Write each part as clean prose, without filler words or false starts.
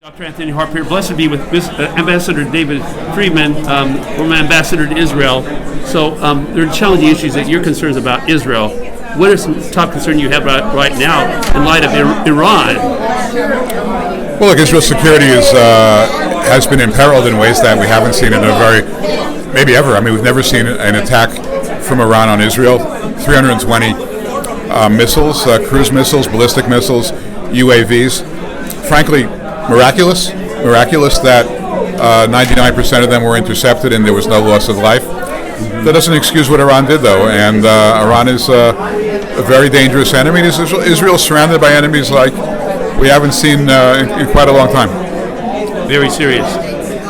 Dr. Anthony Harper here. Blessed to be with Ambassador David Friedman, former ambassador to Israel. So there are challenging issues that you're concerned about Israel. What are some top concerns you have right now in light of Iran? Well, look, Israel's security has been imperiled in ways that we haven't seen in maybe ever. I mean, we've never seen an attack from Iran on Israel. 320 missiles, cruise missiles, ballistic missiles, UAVs. Frankly, miraculous that 99% of them were intercepted and there was no loss of life. That doesn't excuse what Iran did, though, and Iran is a very dangerous enemy. Israel is surrounded by enemies like we haven't seen in quite a long time. Very serious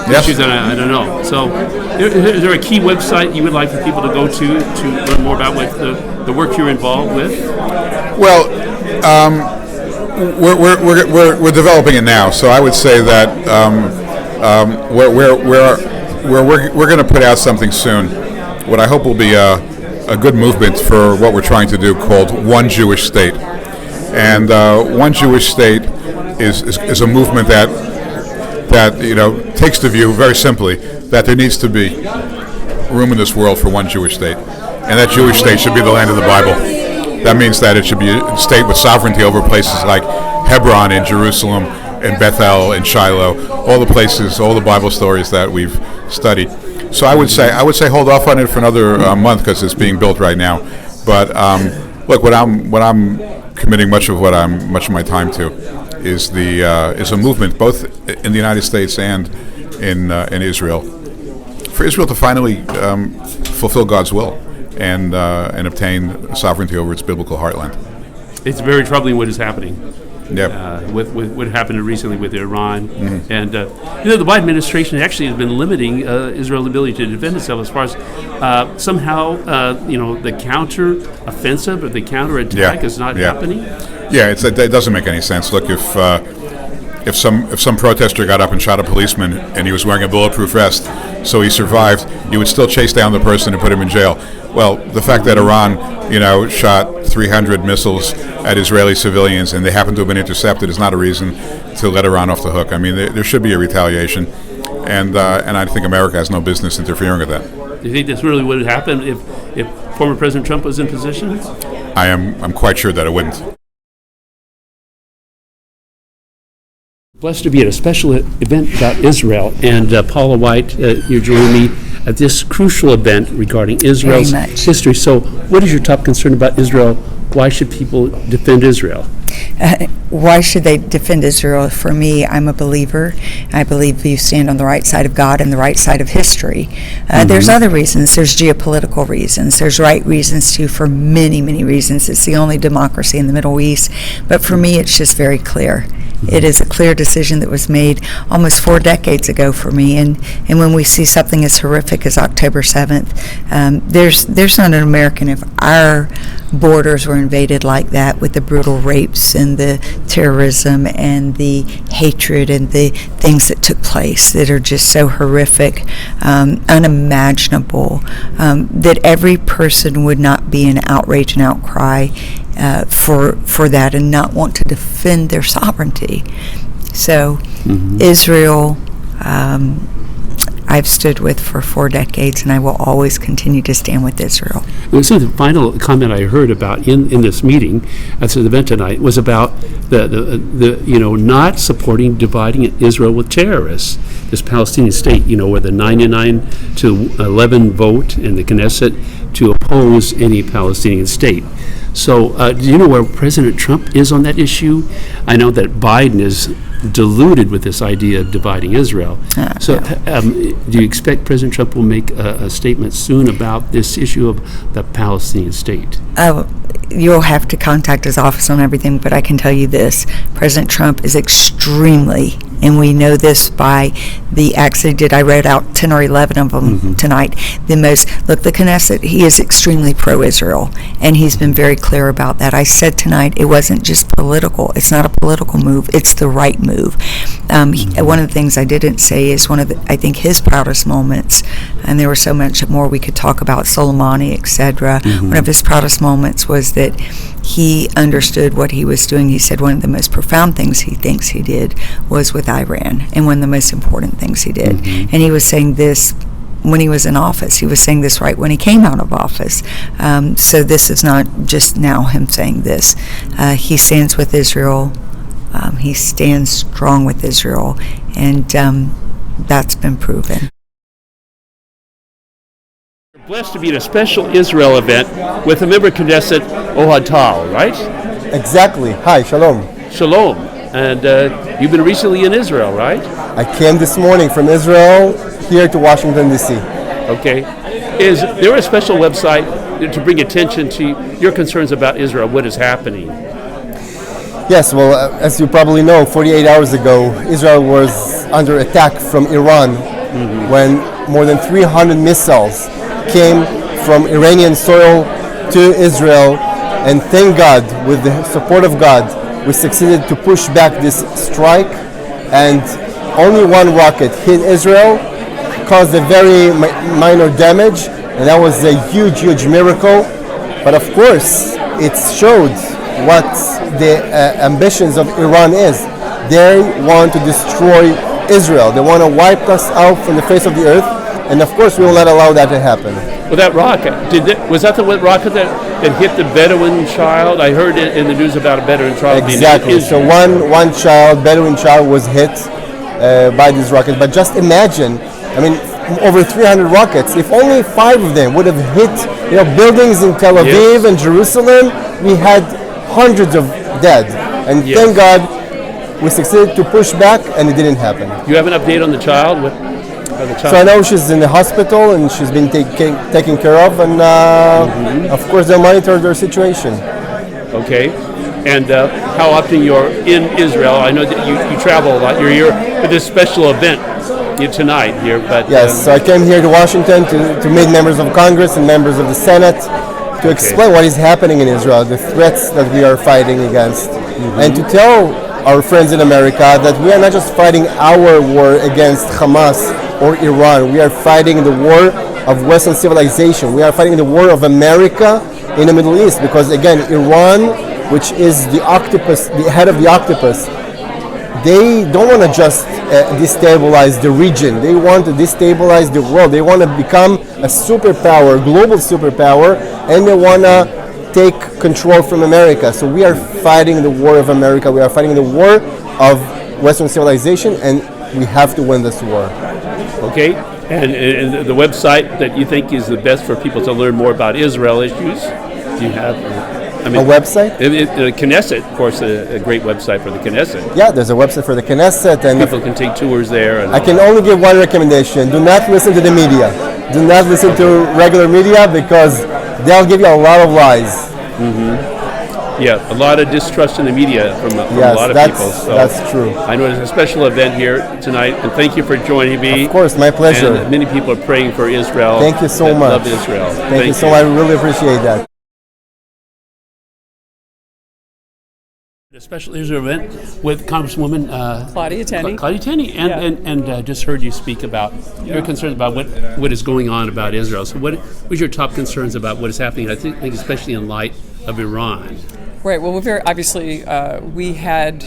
issues that I don't know. So is there a key website you would like for people to go to learn more about what the work you're involved with? Well, we're developing it now, so I would say that we're going to put out something soon. What I hope will be a good movement for what we're trying to do, called One Jewish State. And One Jewish State is a movement that takes the view very simply that there needs to be room in this world for one Jewish state, and that Jewish state should be the land of the Bible. That means that it should be a state with sovereignty over places like Hebron in Jerusalem and Bethel and Shiloh, all the places, all the Bible stories that we've studied. So I would say hold off on it for another month because it's being built right now. But look, what I'm committing much of my time to is a movement both in the United States and in Israel, for Israel to finally fulfill God's will and obtain sovereignty over its biblical heartland. It's very troubling what is happening. Yep. With what happened recently with Iran. Mm-hmm. And the Biden administration actually has been limiting Israel's ability to defend itself as far as somehow the counter-offensive or the counter-attack is not happening. Yeah, it doesn't make any sense. Look, if some protester got up and shot a policeman and he was wearing a bulletproof vest, so he survived, you would still chase down the person and put him in jail. Well, the fact that Iran, shot 300 missiles at Israeli civilians and they happen to have been intercepted is not a reason to let Iran off the hook. I mean, there should be a retaliation, and I think America has no business interfering with that. Do you think that's really what would happen if former President Trump was in position? I'm quite sure that it wouldn't. Blessed to be at a special event about Israel, and Paula White, you're joining me at this crucial event regarding Israel's history. So what is your top concern about Israel? Why should people defend Israel? Why should they defend Israel? For me, I'm a believer. I believe you stand on the right side of God and the right side of history. There's other reasons. There's geopolitical reasons. There's right reasons, too, for many, many reasons. It's the only democracy in the Middle East. But for me, it's just very clear. It is a clear decision that was made almost 4 decades ago for me. And when we see something as horrific as October 7th, there's not an American if our borders were invaded like that, with the brutal rapes and the terrorism and the hatred and the things that took place that are just so horrific, unimaginable, that every person would not be in outrage and outcry for that and not want to defend their sovereignty. So Israel, I've stood with for 4 decades, and I will always continue to stand with Israel. So the final comment I heard about in this meeting at the event tonight was about the not supporting dividing Israel with terrorists. This Palestinian state, where the 99-11 vote in the Knesset to oppose any Palestinian state. So do you know where President Trump is on that issue? I know that Biden is deluded with this idea of dividing Israel. Do you expect President Trump will make a statement soon about this issue of the Palestinian state? You'll have to contact his office on everything, but I can tell you this. President Trump is extremely, and we know this by the acts he did. I read out 10 or 11 of them tonight. The Knesset, he is extremely pro-Israel, and he's been very clear about that. I said tonight it wasn't just political. It's not a political move. It's the right move. One of the things I didn't say is I think his proudest moments, and there were so much more we could talk about, Soleimani, etc. One of his proudest moments was that he understood what he was doing. He said, one of the most profound things he thinks he did was with Iran, and one of the most important things he did. And he was saying this when he was in office. He was saying this right when he came out of office. So this is not just now him saying this. He stands with Israel. He stands strong with Israel, and that's been proven. You're blessed to be at a special Israel event with a member of Knesset Ohad Tal, right? Exactly. Hi, shalom. Shalom. And you've been recently in Israel, right? I came this morning from Israel here to Washington, D.C. Okay. Is there a special website to bring attention to your concerns about Israel, what is happening? Yes, well, as you probably know, 48 hours ago, Israel was under attack from Iran when more than 300 missiles came from Iranian soil to Israel. And thank God, with the support of God, we succeeded to push back this strike. And only one rocket hit Israel, caused a very minor damage, and that was a huge, huge miracle. But of course, it showed what the ambitions of Iran is. They want to destroy Israel. They want to wipe us out from the face of the earth, and of course we will not allow that to happen. Well, that rocket, was that the rocket that hit the Bedouin child? I heard in the news about a Bedouin child Exactly. being So one child, Bedouin child, was hit by this rocket. But just imagine, I mean, over 300 rockets. If only 5 of them would have hit, buildings in Tel Aviv and Jerusalem, we had hundreds of dead. And thank God we succeeded to push back, and it didn't happen. You have an update on the child? So I know she's in the hospital and she's been taken care of, and of course they'll monitor their situation. Okay. And how often you're in Israel? I know that you travel a lot. You're here for this special event tonight here. But yes, so I came here to Washington to meet members of Congress and members of the Senate to explain what is happening in Israel, the threats that we are fighting against, and to tell our friends in America that we are not just fighting our war against Hamas or Iran. We are fighting the war of Western civilization. We are fighting the war of America in the Middle East, because again, Iran, which is the octopus, the head of the octopus, they don't want to just destabilize the region. They want to destabilize the world. They want to become a superpower, global superpower, and they want to take control from America. So we are fighting the war of America. We are fighting the war of Western civilization, and we have to win this war. Okay. And the website that you think is the best for people to learn more about Israel issues? Do you have? A website? Knesset, of course, a great website for the Knesset. Yeah, there's a website for the Knesset, and people can take tours there. And I can only give one recommendation: do not listen to the media. Do not listen to regular media, because they'll give you a lot of lies. Yeah, a lot of distrust in the media from a lot of people. So that's true. I know there's a special event here tonight, and thank you for joining me. Of course, my pleasure. And many people are praying for Israel. Thank you so much. Love Israel. Thank you so much. I really appreciate that. A special Israel event with Congresswoman Claudia Tenney. Claudia Tenney, and just heard you speak about your concerns about what is going on about Israel. So what was your top concerns about what is happening? I think especially in light of Iran. Right. Well, obviously we had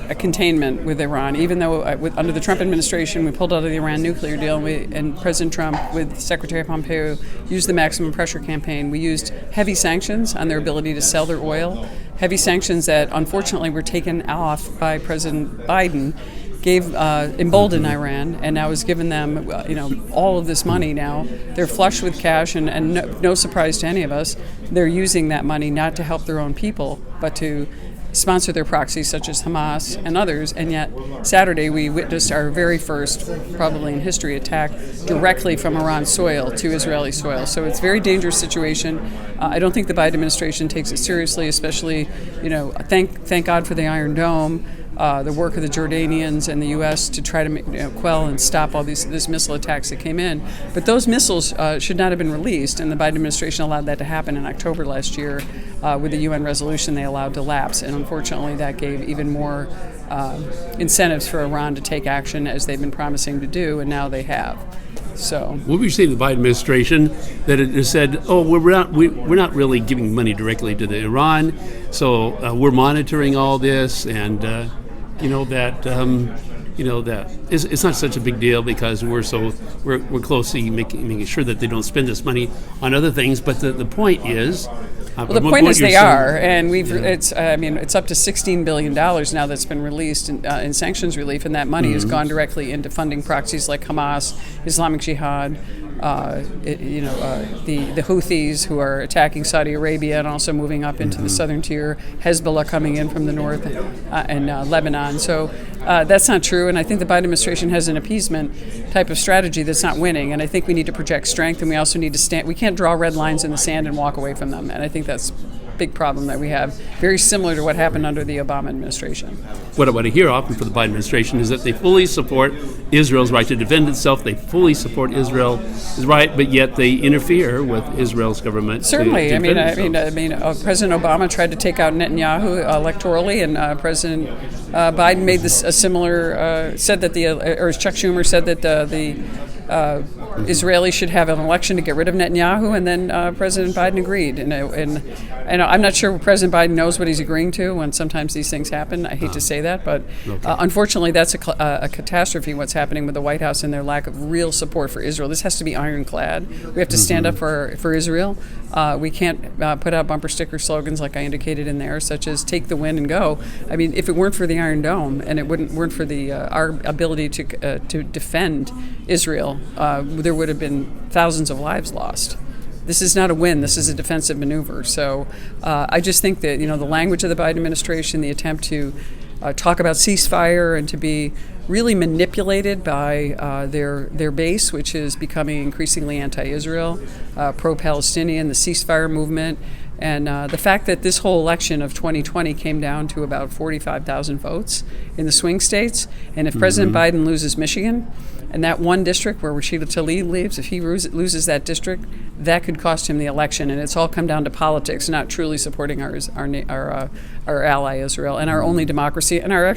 a containment with Iran, even though under the Trump administration we pulled out of the Iran nuclear deal, and President Trump with Secretary Pompeo used the maximum pressure campaign. We used heavy sanctions on their ability to sell their oil, heavy sanctions that unfortunately were taken off by President Biden, emboldened Iran, and now has given them all of this money now. They're flush with cash, and no surprise to any of us, they're using that money not to help their own people, but to sponsor their proxies such as Hamas and others. And yet Saturday we witnessed our very first, probably in history, attack directly from Iran soil to Israeli soil. So it's a very dangerous situation. I don't think the Biden administration takes it seriously, especially, thank God for the Iron Dome, the work of the Jordanians and the U.S. to try to quell and stop all these missile attacks that came in. But those missiles should not have been released, and the Biden administration allowed that to happen in October last year with the UN resolution they allowed to lapse. And unfortunately, that gave even more incentives for Iran to take action, as they've been promising to do, and now they have. So What were you saying to the Biden administration that it said, "Oh, we're not really giving money directly to the Iran, so we're monitoring all this, and that it's not such a big deal because we're closely making sure that they don't spend this money on other things." But the point is. Well, the point is they are, and it's up to $16 billion now that's been released in sanctions relief, and that money has gone directly into funding proxies like Hamas, Islamic Jihad, the Houthis who are attacking Saudi Arabia and also moving up into the southern tier, Hezbollah coming in from the north, and Lebanon. So that's not true, and I think the Biden administration has an appeasement type of strategy that's not winning, and I think we need to project strength, and we also need to stand. We can't draw red lines in the sand and walk away from them, and I think that's a big problem that we have, very similar to what happened under the Obama administration. What I hear often from the Biden administration is that they fully support Israel's right to defend itself. They fully support Israel's right, but yet they interfere with Israel's government. Certainly, to defend President Obama tried to take out Netanyahu electorally, and President Biden made this a similar. Said that Chuck Schumer said that the Israelis should have an election to get rid of Netanyahu, and then President Biden agreed. And I'm not sure President Biden knows what he's agreeing to when sometimes these things happen. I hate to say that, but unfortunately that's a catastrophe, what's happening with the White House and their lack of real support for Israel. This has to be ironclad. We have to stand up for Israel. We can't put out bumper sticker slogans like I indicated in there, such as "Take the win and go." I mean, if it weren't for the Iron Dome and it weren't for our ability to defend Israel, there would have been thousands of lives lost. This is not a win. This is a defensive maneuver. So I just think that the language of the Biden administration, the attempt to talk about ceasefire and to be really manipulated by their base, which is becoming increasingly anti-Israel, pro-Palestinian, the ceasefire movement, and the fact that this whole election of 2020 came down to about 45,000 votes in the swing states, and if President Biden loses Michigan, and that one district where Rashida Tlaib lives, if he loses that district, that could cost him the election. And it's all come down to politics, not truly supporting our ally Israel and our only democracy and our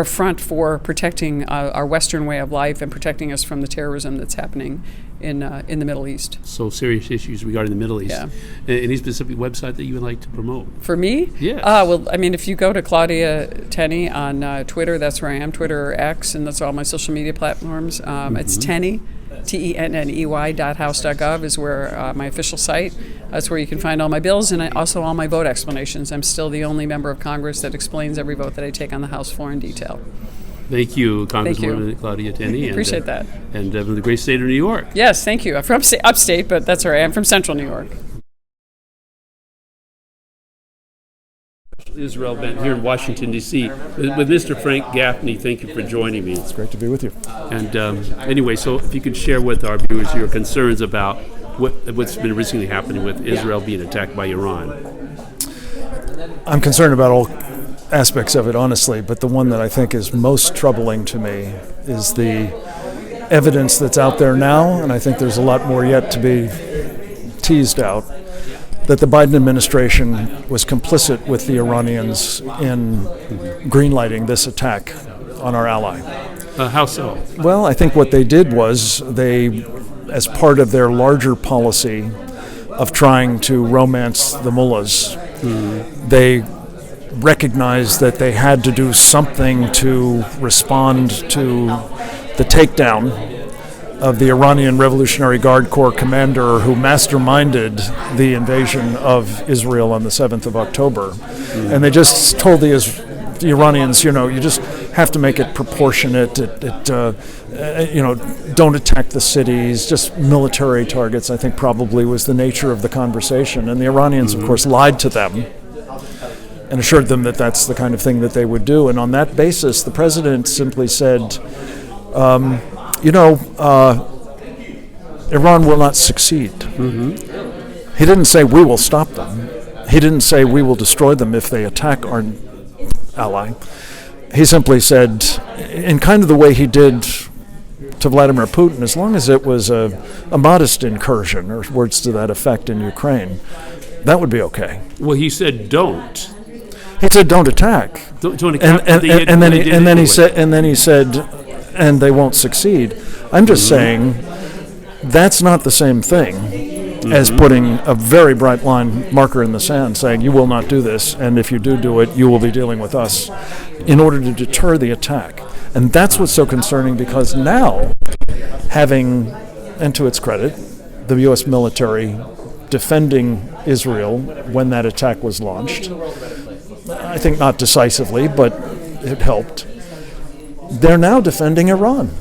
front for protecting our Western way of life and protecting us from the terrorism that's happening in the Middle East. So serious issues regarding the Middle East. Yeah. Any specific website that you would like to promote? For me? Yes. Well, I mean, if you go to Claudia Tenney on Twitter, that's where I am, Twitter or X, and that's all my social media platforms. It's Tenney, TENNEY.house.gov is where my official site. That's where you can find all my bills and also all my vote explanations. I'm still the only member of Congress that explains every vote that I take on the House floor in detail. Thank you, Congresswoman Claudia Tenney. Appreciate that. And from the great state of New York. Yes, thank you. I'm from upstate, but that's all right. I'm from central New York. Israel event here in Washington, D.C. with Mr. Frank Gaffney. Thank you for joining me. It's great to be with you. And anyway, so if you could share with our viewers your concerns about what's been recently happening with Israel being attacked by Iran. I'm concerned about all aspects of it, honestly, but the one that I think is most troubling to me is the evidence that's out there now, and I think there's a lot more yet to be teased out, that the Biden administration was complicit with the Iranians in greenlighting this attack on our ally. How so? Well, I think what they did was they, as part of their larger policy of trying to romance the mullahs, they recognized that they had to do something to respond to the takedown of the Iranian Revolutionary Guard Corps commander who masterminded the invasion of Israel on the 7th of October. And they just told the Iranians, you just have to make it proportionate. Don't attack the cities, just military targets, I think probably was the nature of the conversation. And the Iranians, of course, lied to them and assured them that that's the kind of thing that they would do. And on that basis, the president simply said, Iran will not succeed. He didn't say we will stop them. He didn't say we will destroy them if they attack our ally. He simply said, in kind of the way he did to Vladimir Putin, as long as it was a modest incursion, or words to that effect, in Ukraine, that would be okay. Well, he said don't. He said don't attack. Don't attack. And then he said, and they won't succeed. I'm just saying That's not the same thing as putting a very bright line marker in the sand saying you will not do this, and if you do it, you will be dealing with us, in order to deter the attack. And that's what's so concerning, because now, having, and to its credit, the U.S. military defending Israel when that attack was launched, I think not decisively, but it helped. They're now defending Iran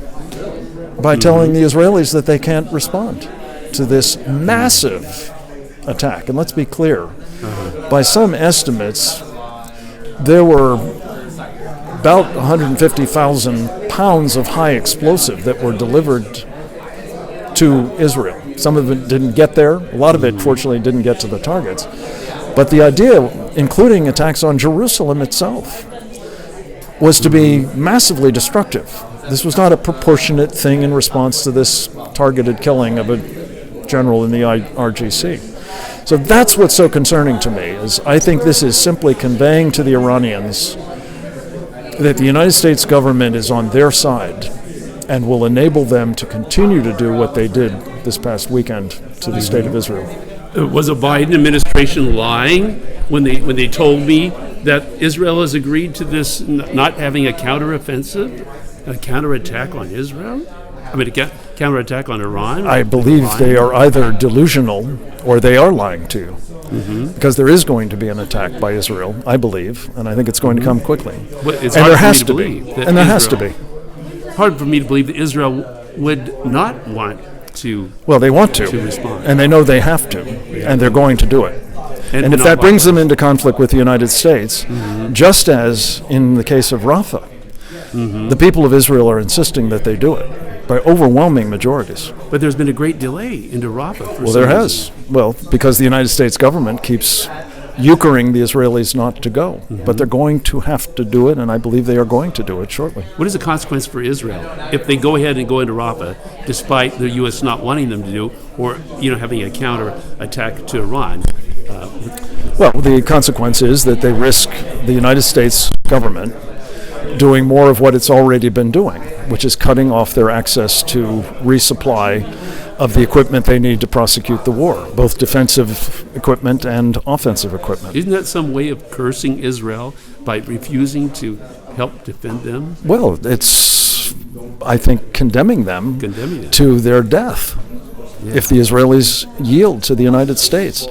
by telling the Israelis that they can't respond to this massive attack. And let's be clear, by some estimates, there were about 150,000 pounds of high explosive that were delivered to Israel. Some of it didn't get there. A lot of it, fortunately, didn't get to the targets. But the idea, including attacks on Jerusalem itself, was to be massively destructive. This was not a proportionate thing in response to this targeted killing of a general in the RGC. So that's what's so concerning to me, is I think this is simply conveying to the Iranians that the United States government is on their side and will enable them to continue to do what they did this past weekend to the state of Israel. Was the Biden administration lying when they told me that Israel has agreed to this not having a counteroffensive, a counterattack on Israel? I mean, a counterattack on Iran? I believe they are either delusional or they are lying to you. Because there is going to be an attack by Israel, I believe, and I think it's going to come quickly. But it's and hard there for me has to to believe be. that And there has Israel- to be. Hard for me to believe that Israel would not want to. Well, they want to respond. and they know they have to, and they're going to do it. And if not that brings them violence. into conflict with the United States, just as in the case of Rafah, the people of Israel are insisting that they do it by overwhelming majorities. But there's been a great delay into Rafah. For Well, some there reason. has. Well, because the United States government keeps euchering the Israelis not to go. But they're going to have to do it, and I believe they are going to do it shortly. What is the consequence for Israel if they go ahead and go into Rafah, despite the U.S. not wanting them to do, or having a counter attack to Iran? Well, the consequence is that they risk the United States government doing more of what it's already been doing, which is cutting off their access to resupply of the equipment they need to prosecute the war, both defensive equipment and offensive equipment. Isn't that some way of cursing Israel by refusing to help defend them? Well, it's, I think, condemning them to their death if the Israelis yield to the United States.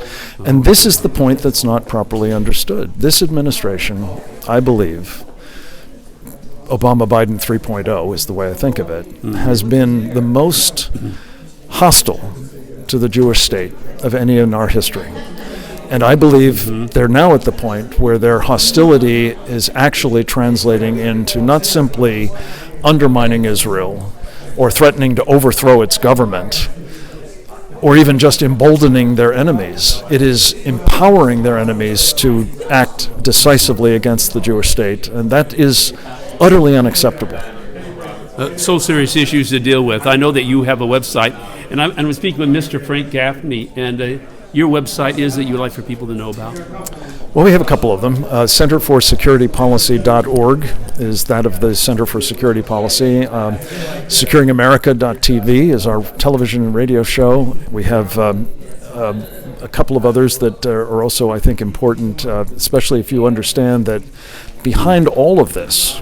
And this is the point that's not properly understood. This administration, I believe, Obama-Biden 3.0 is the way I think of it, has been the most hostile to the Jewish state of any in our history. And I believe they're now at the point where their hostility is actually translating into not simply undermining Israel or threatening to overthrow its government or even just emboldening their enemies. It is empowering their enemies to act decisively against the Jewish state, and that is utterly unacceptable. So serious issues to deal with. I know that you have a website, and I'm speaking with Mr. Frank Gaffney, and your website is that you would like for people to know about? Well, we have a couple of them. CenterForSecurityPolicy.org is that of the Center for Security Policy. SecuringAmerica.tv is our television and radio show. We have a couple of others that are also, I think, important, especially if you understand that behind all of this,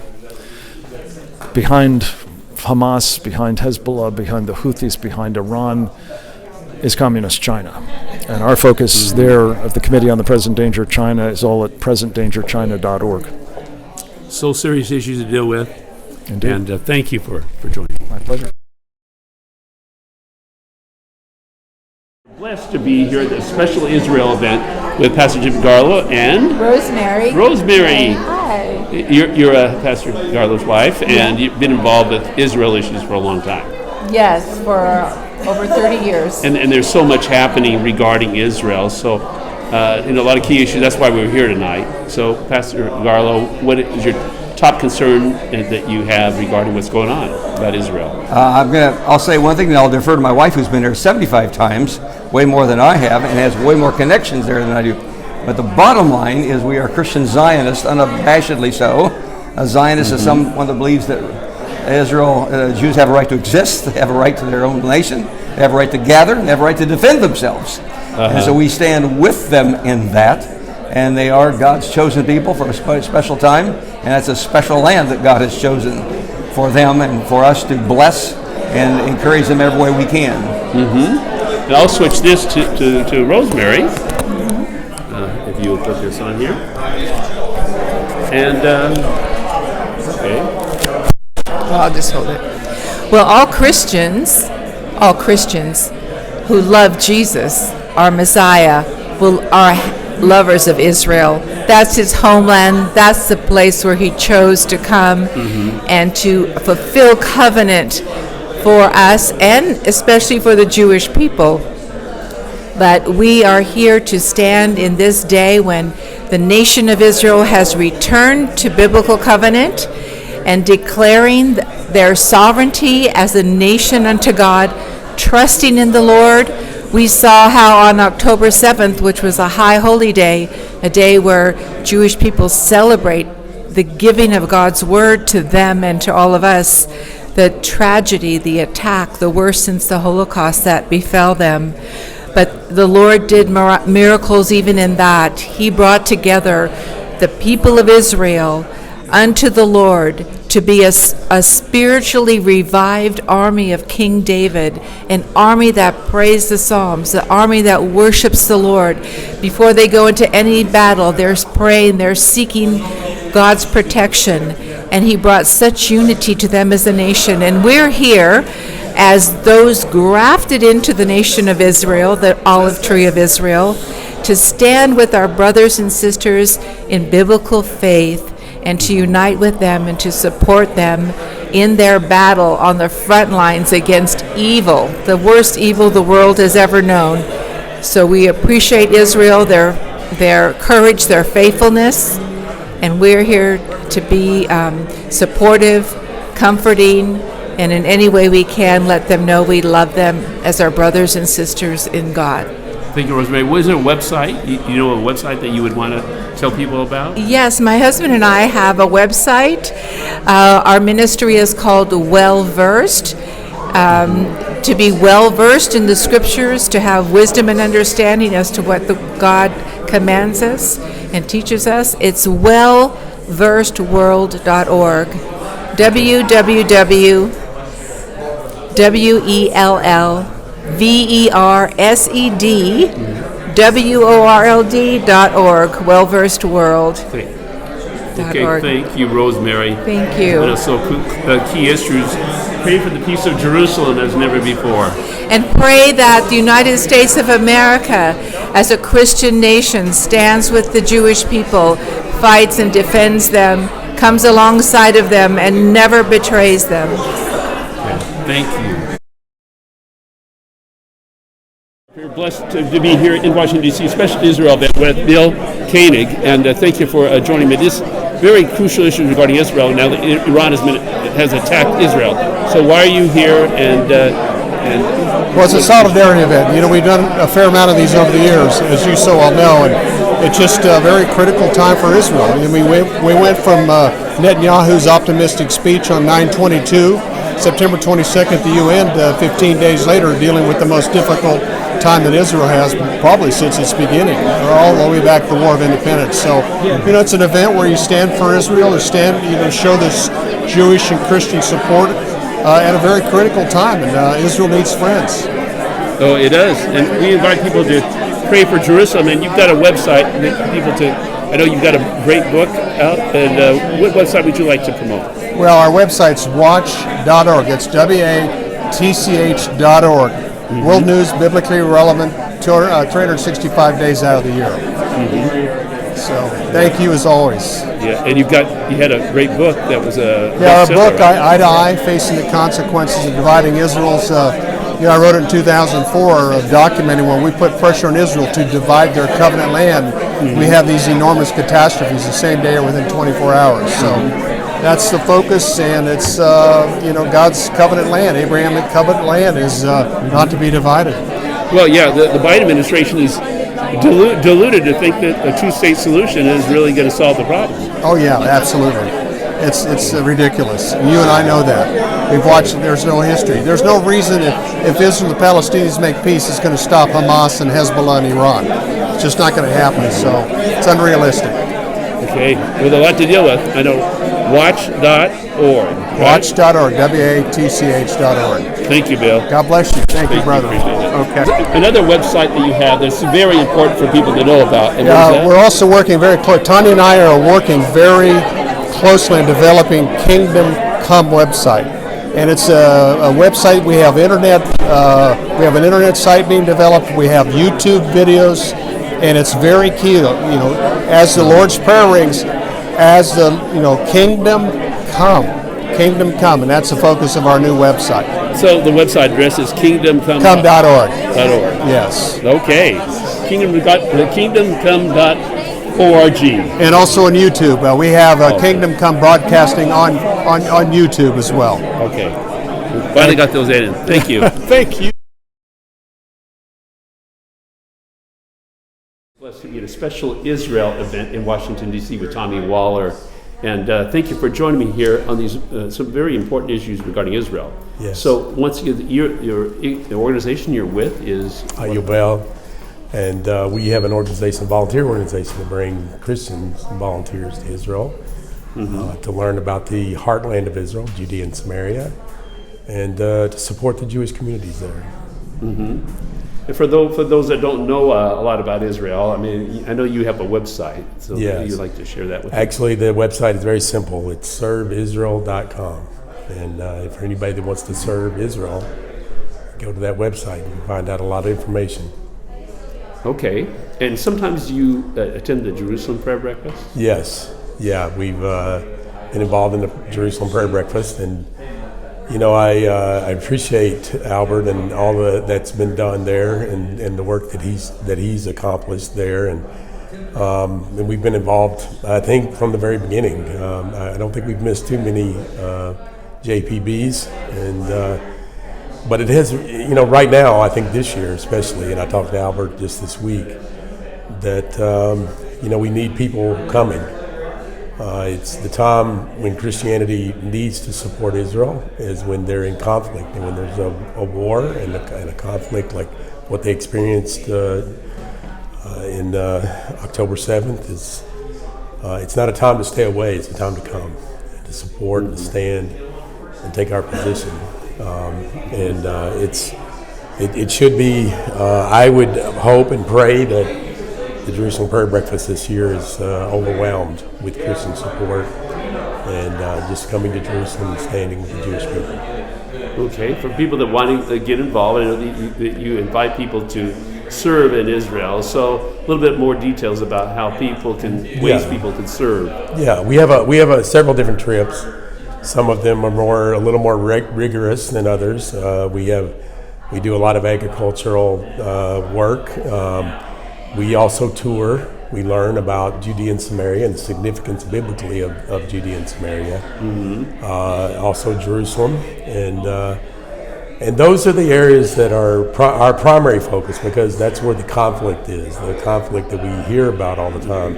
behind Hamas, behind Hezbollah, behind the Houthis, behind Iran, is Communist China. And our focus there of the Committee on the Present Danger of China is all at presentdangerchina.org. So serious issues to deal with. Indeed. And thank you for joining. My pleasure. Blessed to be here at the special Israel event with Pastor Jim Garlow and Rosemary. Rosemary. Hi. You're Pastor Garlow's wife, and you've been involved with Israel issues for a long time. Yes, for over 30 years. And there's so much happening regarding Israel. So, a lot of key issues. That's why we're here tonight. So, Pastor Garlow, what is your top concern that you have regarding what's going on about Israel? I'll say one thing, and I'll defer to my wife, who's been there 75 times, way more than I have, and has way more connections there than I do. But the bottom line is we are Christian Zionists, unabashedly so. A Zionist is someone that believes that Israel, Jews have a right to exist. They have a right to their own nation. They have a right to gather. They have a right to defend themselves. And so we stand with them in that. And they are God's chosen people for a special time. And that's a special land that God has chosen for them and for us to bless and encourage them every way we can. And I'll switch this to Rosemary. If you will put this on here. And, okay. Well, I'll just hold it. Well, all Christians who love Jesus, our Messiah, are lovers of Israel. That's his homeland. That's the place where he chose to come and to fulfill covenant for us and especially for the Jewish people. But we are here to stand in this day when the nation of Israel has returned to biblical covenant and declaring their sovereignty as a nation unto God, trusting in the Lord. We saw how on October 7th, which was a high holy day, a day where Jewish people celebrate the giving of God's word to them and to all of us, the tragedy, the attack, the worst since the Holocaust that befell them. But the Lord did miracles even in that. He brought together the people of Israel unto the Lord to be a spiritually revived army of King David, an army that prays the Psalms, the army that worships the Lord. Before they go into any battle, they're praying, they're seeking God's protection. And he brought such unity to them as a nation. And we're here as those grafted into the nation of Israel, the olive tree of Israel, to stand with our brothers and sisters in biblical faith and to unite with them and to support them in their battle on the front lines against evil, the worst evil the world has ever known. So we appreciate Israel, their courage, their faithfulness, and we're here to be supportive, comforting, and in any way we can let them know we love them as our brothers and sisters in God. Thank you, Rosemary. Was there a website? You know, a website that you would want to tell people about? Yes, my husband and I have a website. Our ministry is called Well Versed. To be well versed in the scriptures, to have wisdom and understanding as to what God commands us and teaches us. It's wellversedworld.org. www.welversedworld.org. Wellversedworld.org. Okay, thank you, Rosemary. Thank you. And also key issues. Pray for the peace of Jerusalem as never before. And pray that the United States of America, as a Christian nation, stands with the Jewish people, fights and defends them, comes alongside of them, and never betrays them. Okay, thank you. We're blessed to be here in Washington, D.C., special Israel event with Bill Koenig, and thank you for joining me. This very crucial issue regarding Israel now that Iran has attacked Israel. So why are you here? Well, it's a solidarity event. You know, we've done a fair amount of these over the years, as you so well know, and it's just a very critical time for Israel. I mean, we went from Netanyahu's optimistic speech on 9/22, September 22nd at the UN, 15 days later, dealing with the most difficult time that Israel has probably since its beginning, or all the way back to the War of Independence. So, you know, it's an event where you stand for Israel, or show this Jewish and Christian support at a very critical time, and Israel needs friends. Oh, it does, and we invite people to pray for Jerusalem. And you've got a website, I know you've got a great book out, and what website would you like to promote? Well, our website's watch.org. It's WATCH.org. Mm-hmm. World news, biblically relevant, 365 days out of the year. Mm-hmm. So, thank you as always. Yeah, and you had a great book that was a our book, right? Eye to Eye, Facing the Consequences of Dividing Israel's. I wrote it in 2004, documenting when we put pressure on Israel to divide their covenant land. Mm-hmm. We have these enormous catastrophes the same day or within 24 hours. So. That's the focus, and it's God's covenant land, Abrahamic covenant land, is not to be divided. Well, yeah, the Biden administration is deluded to think that a two-state solution is really going to solve the problem. Oh yeah, absolutely. It's ridiculous. You and I know that. We've watched it. There's no history. There's no reason if Israel and the Palestinians make peace, it's going to stop Hamas and Hezbollah and Iran. It's just not going to happen. So it's unrealistic. Okay, with a lot to deal with. I know watch.org. Right? Watch.org, WATCH.org. Thank you, Bill. God bless you. Thank you, brother. Appreciate it. Okay. Another website that you have that's very important for people to know about. And what is that? We're also working very close. Tanya and I are working very closely in developing Kingdom Come website. And it's a website. We have internet. We have an internet site being developed. We have YouTube videos. And it's very key, as the Lord's Prayer rings, as the, kingdom come, and that's the focus of our new website. So the website address is kingdomcome.org. Come.org. Yes. Okay. Kingdomcome.org. And also on YouTube. We have Kingdom Come broadcasting on YouTube as well. Okay. We finally got those in. Thank you. Thank you. Blessed to be at a special Israel event in Washington, D.C. with Tommy Waller. And thank you for joining me here on these some very important issues regarding Israel. Yes. So once again, the organization you're with is HaYovel, and we have an organization, a volunteer organization, to bring Christians and volunteers to Israel to learn about the heartland of Israel, Judea and Samaria, and to support the Jewish communities there. And for those that don't know a lot about Israel, I mean, I know you have a website, so Yes. you'd like to share that with Actually, the website is very simple. It's serveisrael.com. And for anybody that wants to serve Israel, go to that website and find out a lot of information. Okay. And sometimes you attend the Jerusalem prayer breakfast? Yes. Yeah, we've been involved in the Jerusalem prayer breakfast, and I appreciate Albert and all that's been done there, and the work that he's accomplished there, and we've been involved, I think, from the very beginning. I don't think we've missed too many JPBs, but it has, right now, I think this year especially, and I talked to Albert just this week, that we need people coming. It's the time when Christianity needs to support Israel is when they're in conflict, and when there's a war and a conflict like what they experienced in October 7th. It's not a time to stay away, it's a time to come, to support and to stand and take our position. It should be, I would hope and pray that the Jerusalem Prayer Breakfast this year is overwhelmed with Christian support and just coming to Jerusalem and standing with the Jewish people. Okay. For people that want to get involved, I know that you invite people to serve in Israel. So a little bit more details about how ways people can serve. Yeah, we have several different trips. Some of them are a little more rigorous than others. We do a lot of agricultural work. We also tour. We learn about Judea and Samaria and the significance biblically of Judea and Samaria. Also Jerusalem, and those are the areas that are our primary focus, because that's where the conflict is. The conflict that we hear about all the time,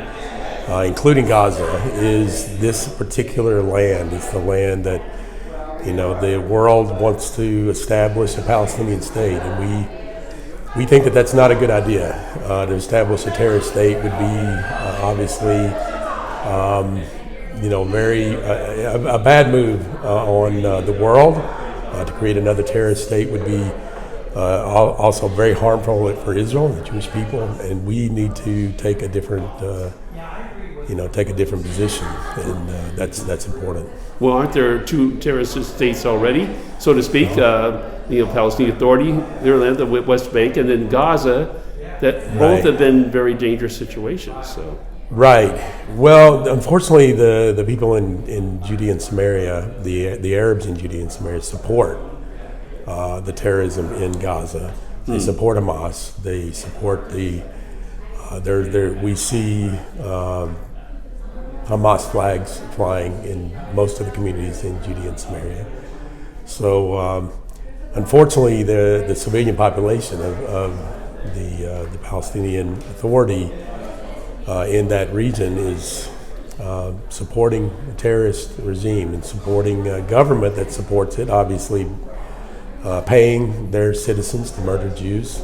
including Gaza, is this particular land. It's the land that the world wants to establish a Palestinian state, and we think that that's not a good idea. To establish a terrorist state would be obviously, a bad move on the world. To create another terrorist state would be also very harmful for Israel and the Jewish people, and we need to take a different, position, and that's important. Well, aren't there two terrorist states already, so to speak? Palestinian Authority, their land, the West Bank, and then Gaza, that both have been very dangerous situations. So. Right. Well, unfortunately, the people in Judea and Samaria, the Arabs in Judea and Samaria, support the terrorism in Gaza. They support Hamas. They support we see Hamas flags flying in most of the communities in Judea and Samaria. So, unfortunately, the civilian population of the Palestinian Authority in that region is supporting a terrorist regime and supporting a government that supports it, obviously paying their citizens to murder Jews.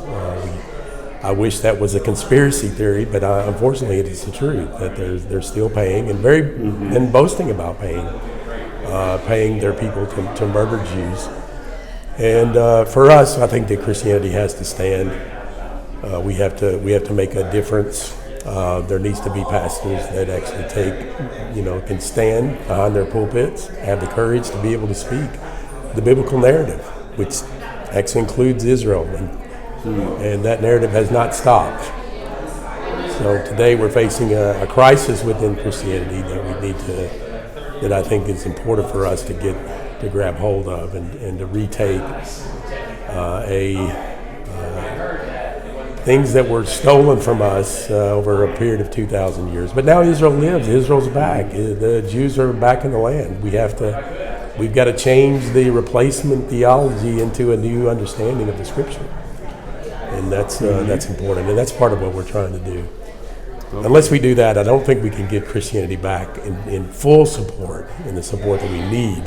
I wish that was a conspiracy theory, but unfortunately it is the truth, that they're still paying and and boasting about paying their people to murder Jews. And for us, I think that Christianity has to stand. We have to make a difference. There needs to be pastors that actually can stand behind their pulpits, have the courage to be able to speak the biblical narrative, which actually includes Israel, and that narrative has not stopped. So today we're facing a crisis within Christianity that I think is important for us to grab hold of and to retake things that were stolen from us over a period of 2,000 years. But now Israel lives. Israel's back. The Jews are back in the land. We've got to change the replacement theology into a new understanding of the Scripture, and that's important. And that's part of what we're trying to do. Okay. Unless we do that, I don't think we can get Christianity back in full support, in the support that we need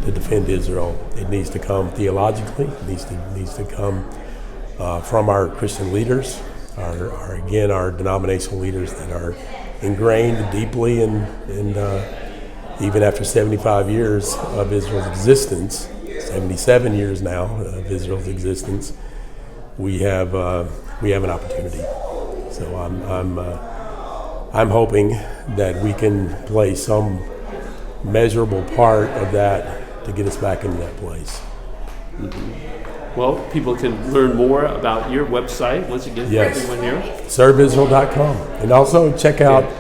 to defend Israel. It needs to come theologically. It needs to come from our Christian leaders, our denominational leaders that are ingrained deeply in even after 75 years of Israel's existence, 77 years now of Israel's existence, we have an opportunity. So I'm hoping that we can play some measurable part of that to get us back into that place. Mm-hmm. Well, people can learn more about your website once again for everyone here. Serveisrael.com. And also check out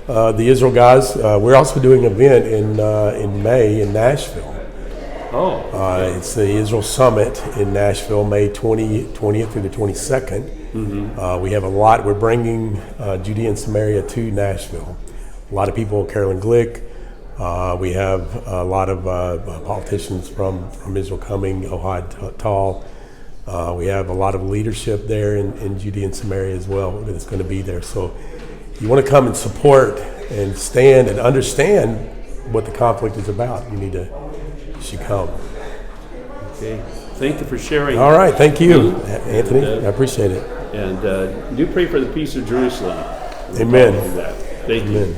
the Israel guys. We're also doing an event in May in Nashville. It's the Israel Summit in Nashville, May 20th through the 22nd. Mm-hmm. We have a lot. We're bringing Judea and Samaria to Nashville. A lot of people, Carolyn Glick. We have a lot of politicians from Israel coming, Ohad Tal. We have a lot of leadership there in Judea and Samaria as well that's going to be there. So you want to come and support and stand and understand what the conflict is about. You should come. Okay. Thank you for sharing. All right. Thank you, Anthony. I appreciate it. And do pray for the peace of Jerusalem. Amen. Thank you. Amen.